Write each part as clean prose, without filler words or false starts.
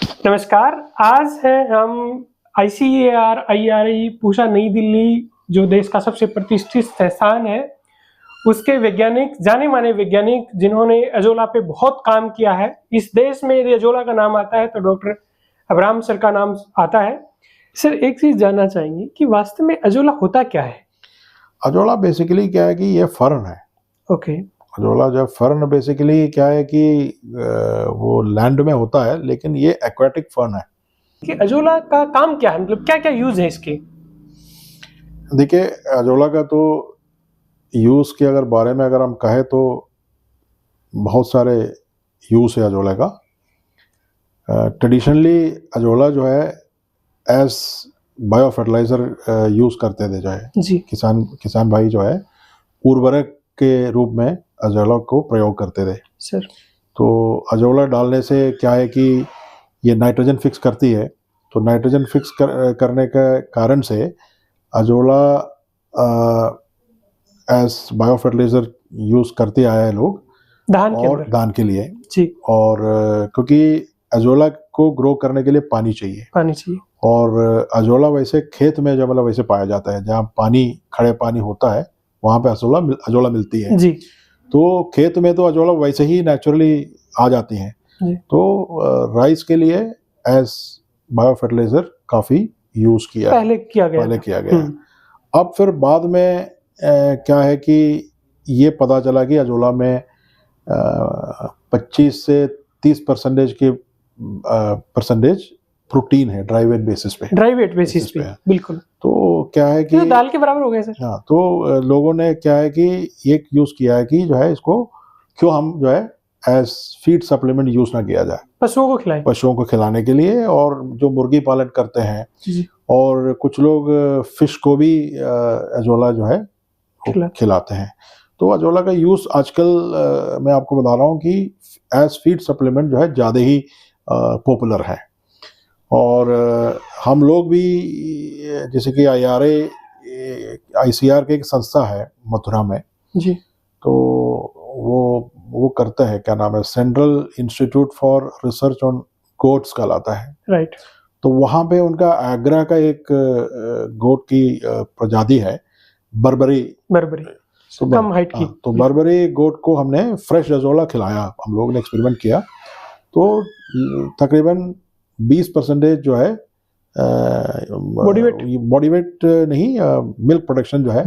नमस्कार। आज है हम ICAR IRI पूषा नई दिल्ली, जो देश का सबसे प्रतिष्ठित संस्थान है, उसके वैज्ञानिक, जाने माने वैज्ञानिक जिन्होंने अजोला पे बहुत काम किया है। इस देश में यदि अजोला का नाम आता है तो डॉक्टर अब्राहम सर का नाम आता है। सर, एक चीज जानना चाहेंगे कि वास्तव में अजोला होता क्या है? अजोला बेसिकली क्या है कि ये फर्न है। ओके। अजोला जो फर्न बेसिकली क्या है कि वो लैंड में होता है, लेकिन ये एक्वाटिक फर्न है। कि अजोला का काम क्या है, मतलब क्या क्या यूज है इसके? देखिए, अजोला का तो यूज़ के बारे में अगर हम कहें तो बहुत सारे यूज़ है अजोला का। ट्रेडिशनली अजोला जो है एज बायो फर्टिलाइज़र यूज़ करते थे, जो है जी। किसान भाई जो है उर्वरक के रूप में अजोला को प्रयोग करते थे। सर, तो अजोला डालने से क्या है कि ये नाइट्रोजन फिक्स करती है, तो नाइट्रोजन फिक्स करने के कारण से azolla as bio fertiliser use करते आए हैं लोग धान के और अंदर। धान के लिए। जी। और क्योंकि अजोला को ग्रो करने के लिए पानी चाहिए, पानी चाहिए। और अजोला वैसे खेत में जो वैसे पाया जाता है, जहाँ पानी खड़े पानी होता है वहाँ पे अजोला मिलती है। जी। तो खेत में तो अजोला वैसे ही नेचुरली आ जाती हैं। जी। तो राइस के लिए एज बायो फर्टिलाइजर काफ़ी यूज़ पहले किया गया। अब फिर बाद में क्या है कि ये पता चला कि अजोला में 25 से 30% की परसेंटेज प्रोटीन है, ड्राई वेट बेसिस पे। बिल्कुल। तो क्या है कि तो दाल के बराबर हो गया सर। हाँ, तो लोगों ने क्या है कि एक यूज़ किया है कि जो है इसको क्यों हम जो है एज फीड सप्लीमेंट यूज़ ना किया जाए, पशुओं को खिलाने के लिए। और जो मुर्गी पालन करते हैं जी। और कुछ लोग फिश को भी अजोला जो है खिलाते हैं। तो अजोला का यूज़ आजकल मैं आपको बता रहा हूँ कि एज फीड सप्लीमेंट जो है ज़्यादा ही पॉपुलर है। और हम लोग भी जैसे कि ICAR की एक संस्था है मथुरा में जी। तो वो करता है, क्या नाम है, central institute for research on goats कहलाता है। राइट। तो वहाँ पे उनका आगरा का एक गोट की प्रजाति है, बर्बरी। तो कम हाइट की। तो बर्बरी गोट को हमने फ्रेश अजोला खिलाया, हम लोग ने एक्सपेरिमेंट किया। तो तकरीबन 20% जो है बॉडी वेट नहीं, मिल्क प्रोडक्शन जो है,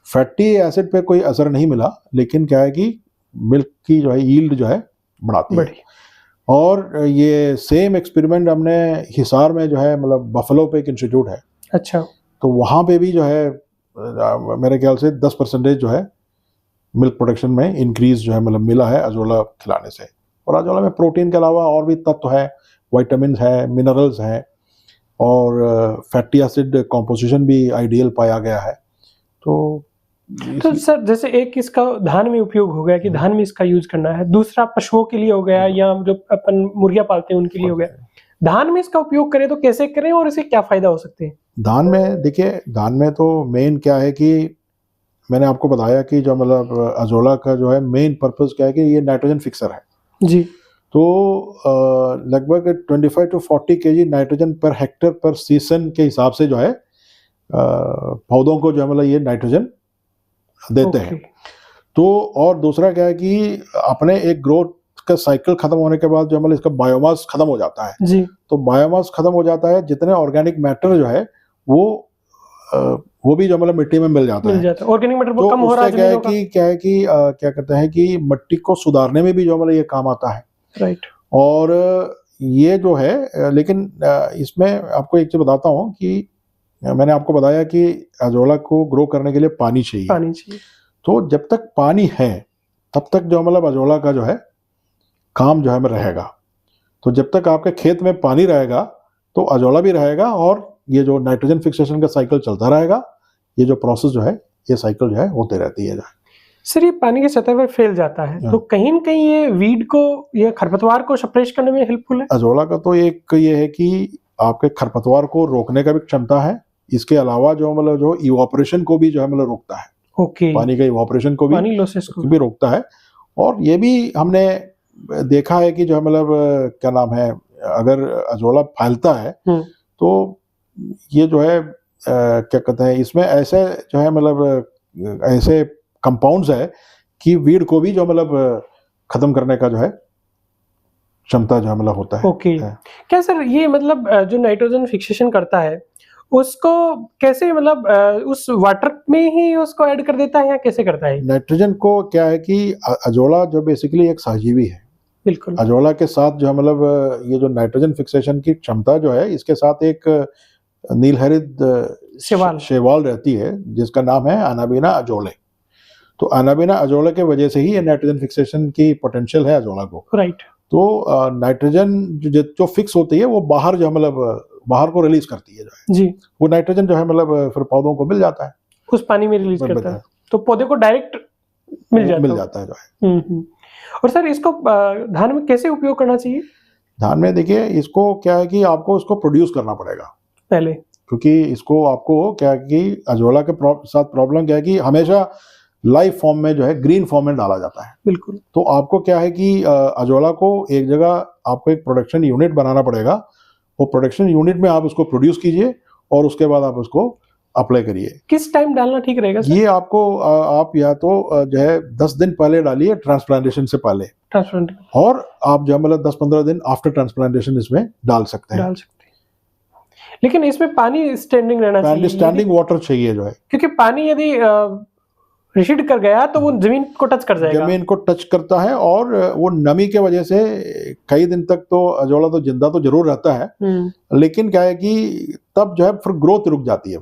फैटी एसिड पे कोई असर नहीं मिला, लेकिन क्या है कि मिल्क की जो है यील्ड जो है बढ़ाती है। और ये सेम एक्सपेरिमेंट हमने हिसार में जो है, मतलब बफलो पे एक इंस्टीट्यूट है। अच्छा। तो वहाँ पे भी जो है मेरे ख्याल से 10% जो है मिल्क प्रोडक्शन में इंक्रीज जो है मतलब मिला है अजोला खिलाने से। और अजोला में प्रोटीन के अलावा और भी तत्व है, विटामिन है, मिनरल्स हैं, और फैटी एसिड कॉम्पोजिशन भी आइडियल पाया गया है। तो सर, जैसे एक इसका धान में उपयोग हो गया कि धान में इसका यूज करना है, दूसरा पशुओं के लिए हो गया, या जो अपन मुर्गियां पालते हैं उनके लिए हो गया। धान में इसका उपयोग करें तो कैसे करें और इसके क्या फायदा हो सकते हैं? धान में देखिए, धान में तो मेन क्या है कि मैंने आपको बताया कि जो मतलब अजोला का जो है मेन पर्पस क्या है कि ये नाइट्रोजन फिक्सर है। जी। तो लगभग 25 to 40 kg nitrogen per hectare पर सीजन के हिसाब से जो है पौधों को जो है मतलब ये नाइट्रोजन देते हैं। तो और दूसरा क्या है कि अपने एक ग्रोथ का साइकिल खत्म होने के बाद जो मतलब इसका बायोमास खत्म हो जाता है। जी। तो बायोमास खत्म हो जाता है, जितने ऑर्गेनिक मैटर जो है वो भी जो मतलब मिट्टी में मिल जाता है। ऑर्गेनिक मैटर तो कम हो रहा है, क्या कहते हैं कि मिट्टी को सुधारने में भी जो मतलब ये काम आता है। राइट। और ये जो है, लेकिन इसमें आपको एक चीज बताता हूँ कि मैंने आपको बताया कि अजोला को ग्रो करने के लिए पानी चाहिए। तो जब तक पानी है तब तक जो मतलब अजोला का जो है काम जो है रहेगा। तो जब तक आपके खेत में पानी रहेगा तो अजोला भी रहेगा, और ये जो नाइट्रोजन फिक्सेशन का साइकिल चलता रहेगा। ये जो प्रोसेस जो है, ये साइकिल जो है होते रहती है। सर, ये पानी की सतह पर फैल जाता है, तो कहीं न कहीं ये वीड को या खरपतवार को सप्रेस करने में हेल्पफुल है। अजोला का तो एक ये है कि आपके खरपतवार को रोकने का भी क्षमता है। इसके अलावा जो मतलब जो इवापोरेशन को भी जो है मतलब रोकता है। पानी का इवापोरेशन को भी, पानी लॉसेस को भी रोकता है। और ये भी हमने देखा है कि जो है मतलब क्या नाम है, अगर अजोला फैलता है तो ये जो है क्या कहते हैं, इसमें ऐसे जो है मतलब ऐसे कंपाउंड्स है कि वीड को भी जो मतलब खत्म करने का जो है क्षमता जो है मतलब होता है। ओके। क्या सर ये मतलब जो नाइट्रोजन फिक्सेशन करता है उसको कैसे मतलब उस वाटर में ही उसको ऐड कर देता है या कैसे करता है? नाइट्रोजन को क्या है कि अजोला जो बेसिकली एक सहजीवी है, बिल्कुल। अजोला के साथ जो है मतलब ये जो नाइट्रोजन फिक्सेशन की क्षमता जो है इसके साथ एक नीलहरित शैवाल रहती है जिसका नाम है अनाबीना अजोले। तो अनाबीना अजोले के वजह से ही ये नाइट्रोजन फिक्सेशन की पोटेंशियल है अजोला को। राइट। तो नाइट्रोजन जो फिक्स होती है वो बाहर जो मतलब बाहर को रिलीज करती है जो है जी, वो नाइट्रोजन जो है मतलब फिर पौधों को मिल जाता है, उस पानी में रिलीज करता है, तो पौधे को डायरेक्ट मिल जाता है जो है। और सर इसको धान में कैसे उपयोग करना चाहिए? धान में देखिए इसको क्या है कि आपको इसको प्रोड्यूस करना पड़ेगा पहले, क्योंकि इसको आपको क्या है कि अजोला के साथ प्रॉब्लम क्या है कि हमेशा लाइव फॉर्म में जो है ग्रीन फॉर्म में डाला जाता है। बिल्कुल। तो आपको क्या है कि अजोला को एक जगह आपको एक प्रोडक्शन यूनिट बनाना पड़ेगा, वो प्रोडक्शन यूनिट में आप उसको प्रोड्यूस कीजिए और उसके बाद आप उसको अप्लाई करिए। किस टाइम डालना ठीक रहेगा सर? ये आपको आप या तो जो है 10 दिन पहले डालिए ट्रांसप्लांटेशन से पहले, और आप जो मतलब 10-15 दिन आफ्टर ट्रांसप्लांटेशन इसमें डाल सकते हैं। लेकिन इसमें पानी स्टैंडिंग रहना चाहिए, स्टैंडिंग वाटर चाहिए जो है, क्योंकि पानी यदि रिसीड कर गया तो वो जमीन को टच कर जाएगा। जमीन को टच करता है और वो नमी के वजह से कई दिन तक तो अजोला तो जिंदा तो जरूर रहता है, लेकिन क्या है कि तब जो है फिर ग्रोथ रुक जाती है।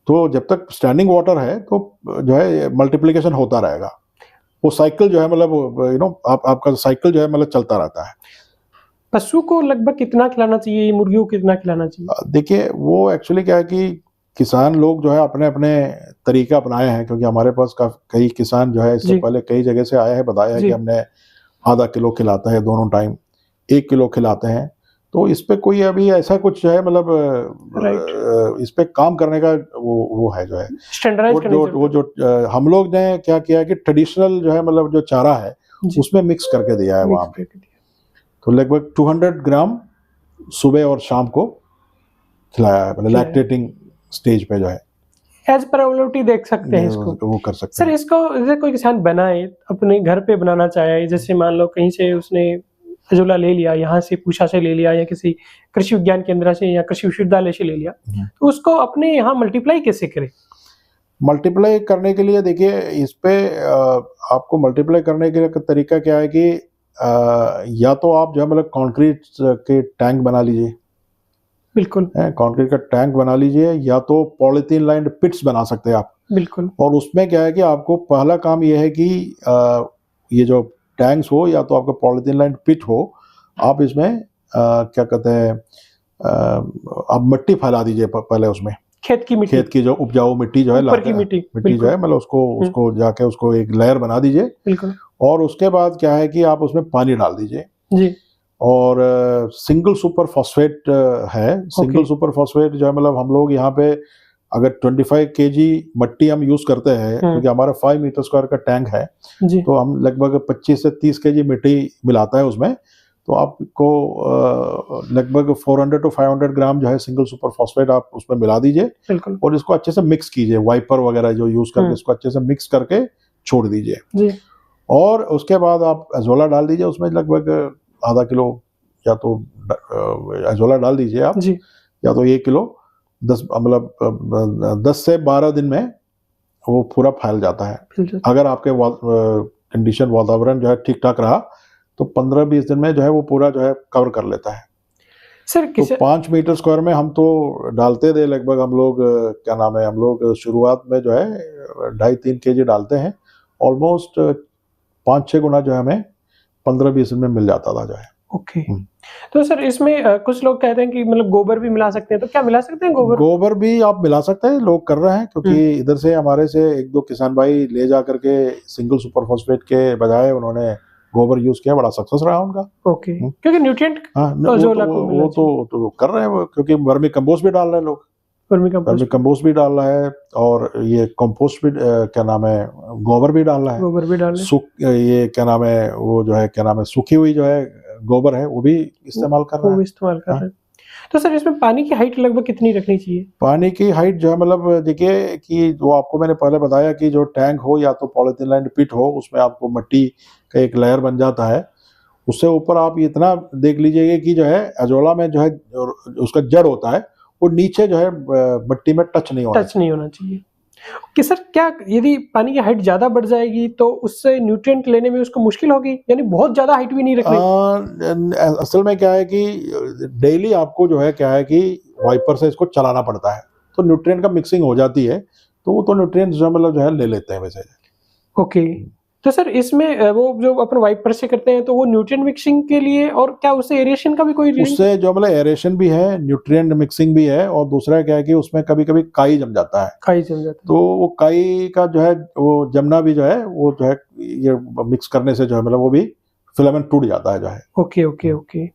तो जब तक स्टैंडिंग वाटर है तो जो है मल्टीप्लिकेशन होता रहेगा, वो साइकिल जो है मतलब आपका साइकिल जो है मतलब चलता रहता है। पशु को लगभग कितना खिलाना चाहिए, मुर्गियों को कितना खिलाना चाहिए? देखिए वो एक्चुअली क्या है कि किसान लोग जो है अपने अपने तरीके अपनाए हैं, क्योंकि हमारे पास कई किसान जो है इससे पहले कई जगह से आए हैं, बताया है कि हमने आधा किलो खिलाता है दोनों टाइम, 1 किलो खिलाते हैं। तो इस पे कोई अभी ऐसा कुछ है मतलब इस पे काम करने का वो है जो है वो जो हम लोग ने क्या किया कि ट्रेडिशनल जो है मतलब जो चारा है उसमें मिक्स करके दिया है वहां पे। तो लगभग 200 ग्राम सुबह और शाम को खिलाया है, मतलब लैक्टेटिंग स्टेज पे जो है एज पर अवेलेबिलिटी देख सकते हैं इसको, वो कर सकते सर। इसको जैसे कोई किसान बनाए अपने घर पे बनाना चाहे, जैसे मान लो कहीं से उसने अजोला ले लिया, यहाँ से पूषा से ले लिया या किसी कृषि विज्ञान केंद्र से या कृषि विश्वविद्यालय से ले लिया, तो उसको अपने यहाँ मल्टीप्लाई कैसे करे? मल्टीप्लाई करने के लिए देखिए इस पे आपको मल्टीप्लाई करने के तरीका क्या है कि या तो आप जो है मतलब कंक्रीट के टैंक बना लीजिए, बिल्कुल कंक्रीट का टैंक बना लीजिए, या तो पॉलिथीन लाइन्ड पिट्स बना सकते हैं आप, बिल्कुल। और उसमें क्या है कि आपको पहला काम ये है कि ये जो टैंक्स हो या तो आपका पॉलिथीन लाइन्ड पिट हो, आप इसमें क्या कहते हैं आप मिट्टी फैला दीजिए पहले उसमें, खेत की जो उपजाऊ मिट्टी जो है मिट्टी जो है मतलब उसको जाके उसको एक लेयर बना दीजिए, बिल्कुल। और उसके बाद क्या है कि आप उसमें पानी डाल दीजिए जी, और सिंगल सुपर फॉस्फेट है। सिंगल सुपर फॉस्फेट जो है मतलब हम लोग यहाँ पे अगर 25 kg मट्टी हम यूज करते हैं, क्योंकि हमारा 5 मीटर स्क्वायर का टैंक है जी, तो हम लगभग 25 से 30 kg मिट्टी मिलाता है उसमें, तो आपको लगभग 400 to 500 ग्राम जो है सिंगल सुपर फॉस्फेट आप उसमें मिला दीजिए और इसको अच्छे से मिक्स कीजिए, वाइपर वगैरह जो यूज करके इसको अच्छे से मिक्स करके छोड़ दीजिए, और उसके बाद आप अजोला डाल दीजिए उसमें, लगभग आधा किलो या तो अजोला डाल दीजिए आप जी, या तो 1 किलो 10 से 12 दिन में वो पूरा फैल जाता है। अगर आपके कंडीशन वातावरण जो है ठीक ठाक रहा तो 15-20 दिन में जो है वो पूरा जो है कवर कर लेता है। सर तो 5 मीटर स्क्वायर में हम तो डालते थे लगभग, हम लोग क्या नाम है, हम लोग शुरुआत में जो है 2.5-3 kg डालते हैं, ऑलमोस्ट 5-6 गुना जो है हमें 15-20 दिन में मिल जाता था जो है। ओके। तो सर इसमें कुछ लोग कहते हैं कि मतलब गोबर भी मिला सकते हैं, तो क्या मिला सकते हैं गोबर? गोबर भी आप मिला सकते हैं, लोग कर रहे हैं, क्योंकि इधर से हमारे से 1-2 किसान भाई ले जा करके सिंगल सुपर फॉस्फेट के बजाय उन्होंने गोबर यूज किया, बड़ा सक्सेस रहा उनका। ओके। क्योंकि न्यूट्रिएंट वो तो कर रहे हैं, क्योंकि वर्मी कंपोस्ट भी डाल रहे हैं लोग, वर्मी कंपोस्ट भी डाल रहा है, और ये कंपोस्ट भी क्या नाम है गोबर भी डाल रहा है, ये क्या नाम है वो जो है क्या नाम है सूखी हुई जो है गोबर है वो भी इस्तेमाल कर रहे हैं। तो सर इसमें पानी की हाइट लगभग कितनी रखनी चाहिए? पानी की हाइट जो है मतलब देखिए कि जो आपको मैंने पहले बताया कि जो टैंक हो या तो पॉलिथीन लाइन पिट हो, उसमें आपको मिट्टी का एक लेयर बन जाता है, उससे ऊपर आप इतना देख लीजिएगा कि जो है अजोला में जो है उसका जड़ होता है वो नीचे जो है मिट्टी में टच नहीं होना चाहिए। कि सर क्या यदि पानी की हाइट ज्यादा बढ़ जाएगी तो उससे न्यूट्रिएंट लेने में उसको मुश्किल होगी, यानी बहुत ज्यादा हाइट भी नहीं रखनी? असल में क्या है कि डेली आपको जो है क्या है कि वाइपर से इसको चलाना पड़ता है, तो न्यूट्रिएंट का मिक्सिंग हो जाती है, तो वो तो न्यूट्रिएंट जो मतलब जो है ले लेते हैं वैसे। ओके, तो सर इसमें वो जो अपन वाइपर से करते हैं तो वो न्यूट्रिएंट मिक्सिंग के लिए, और क्या उससे एरेशन का भी कोई उससे जो मतलब एरेशन भी है, न्यूट्रिएंट मिक्सिंग भी है, और दूसरा क्या है कि उसमें कभी कभी काई जम जाता है। तो वो काई का जो है वो जमना भी जो है वो जो है ये मिक्स करने से जो है मतलब वो भी फिलामेंट टूट जाता है जो है। ओके।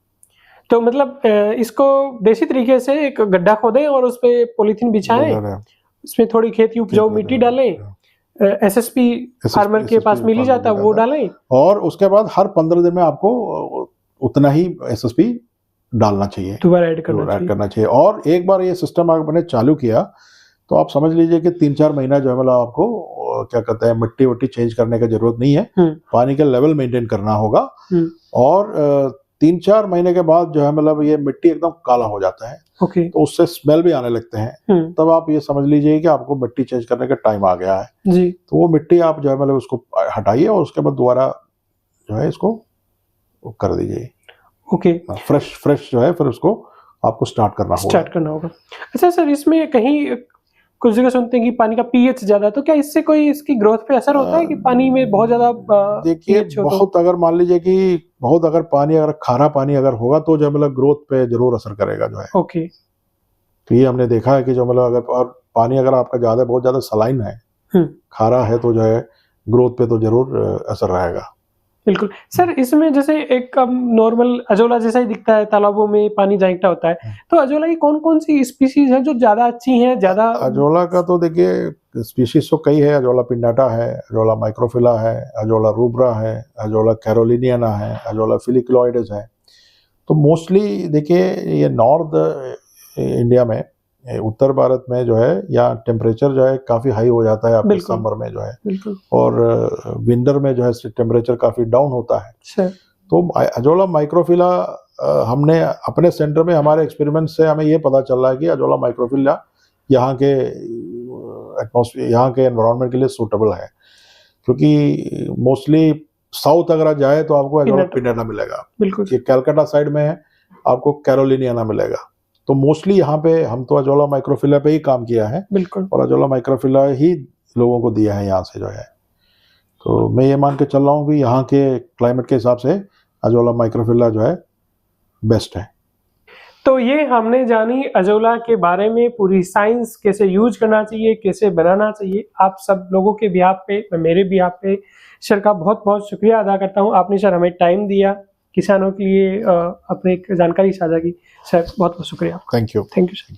तो मतलब इसको देसी तरीके से एक गड्ढा खोदें और उस पे पॉलीथीन बिछाएं, उसमें थोड़ी खेती उपजाऊ मिट्टी डालें, एसएसपी फार्मर के पास मिल ही जाता है, वो डालें, और उसके बाद हर 15 दिन में आपको उतना ही एसएसपी डालना चाहिए, दोबारा ऐड करना चाहिए। और एक बार ये सिस्टम आपने चालू किया तो आप समझ लीजिए कि 3-4 महीना जो है मतलब आपको क्या कहते हैं मिट्टी वट्टी चेंज करने की जरूरत नहीं है, पानी का लेवल मेंटेन करना होगा, और 3-4 महीने के बाद जो है मतलब ये मिट्टी एकदम काला हो जाता है। तो उससे स्मेल भी आने लगते हैं, तब आप ये समझ लीजिए कि आपको मिट्टी चेंज करने का टाइम आ गया है जी। तो वो मिट्टी आप जो है मतलब उसको हटाइए और उसके बाद दोबारा जो है इसको कर दीजिए। फ्रेश जो है फिर उसको आपको स्टार्ट करना होगा। अच्छा सर, इसमें कहीं कुछ जगह सुनते हैं कि पानी का पीएच ज्यादा, तो क्या इससे कोई इसकी ग्रोथ पे असर होता है कि पानी में बहुत ज्यादा देखिए बहुत अगर मान लीजिए कि बहुत अगर पानी अगर खारा पानी अगर होगा तो जो मतलब ग्रोथ पे जरूर असर करेगा जो है। तो ये हमने देखा है कि जो मतलब अगर और पानी अगर आपका ज्यादा बहुत ज्यादा सलाइन है, खारा है, तो जो है ग्रोथ पे तो जरूर असर रहेगा। बिल्कुल सर, इसमें जैसे एक नॉर्मल अजोला जैसा ही दिखता है, तालाबों में पानी जा इकट्ठा होता है, तो अजोला की कौन कौन सी स्पीशीज है जो ज्यादा अच्छी हैं? ज्यादा अजोला का तो देखिए स्पीशीज तो कई है, अजोला पिंडाटा है, अजोला माइक्रोफिला है, अजोला रूब्रा है, अजोला कैरोलिनियाना है, अजोला फिलिक्लोइडेस है। तो मोस्टली देखिए ये नॉर्थ इंडिया में, उत्तर भारत में जो है यहाँ टेम्परेचर जो है काफ़ी हाई हो जाता है आपके समर में जो है, और विंटर में जो है टेम्परेचर काफ़ी डाउन होता है। तो अजोला माइक्रोफिला हमने अपने सेंटर में हमारे एक्सपेरिमेंट से हमें ये पता चल रहा है कि अजोला माइक्रोफिला यहाँ के एटमॉस्फेयर, यहाँ के एनवायरनमेंट के लिए सूटेबल है, क्योंकि मोस्टली साउथ अगर जाए तो आपको अजोला पिंडाटा मिलेगा, ये कैलकाटा साइड में है आपको कैरोलिनियाना मिलेगा। तो मोस्टली यहाँ पे हम तो अजोला माइक्रोफिला पे ही काम किया है, और अजोला माइक्रोफिला ही लोगों को दिया है यहाँ से जो है। तो मैं ये मान के चल रहा हूँ कि यहाँ के क्लाइमेट के हिसाब से अजोला माइक्रोफिला जो है बेस्ट है। तो ये हमने जानी अजोला के बारे में पूरी साइंस, कैसे यूज करना चाहिए, कैसे बनाना चाहिए। आप सब लोगों के बिहाफ पे, मेरे बिहाफ पे सर का बहुत बहुत शुक्रिया अदा करता हूँ। आपने सर हमें टाइम दिया, किसानों के लिए अपनी एक जानकारी साझा की। सर बहुत बहुत शुक्रिया। Thank you sir.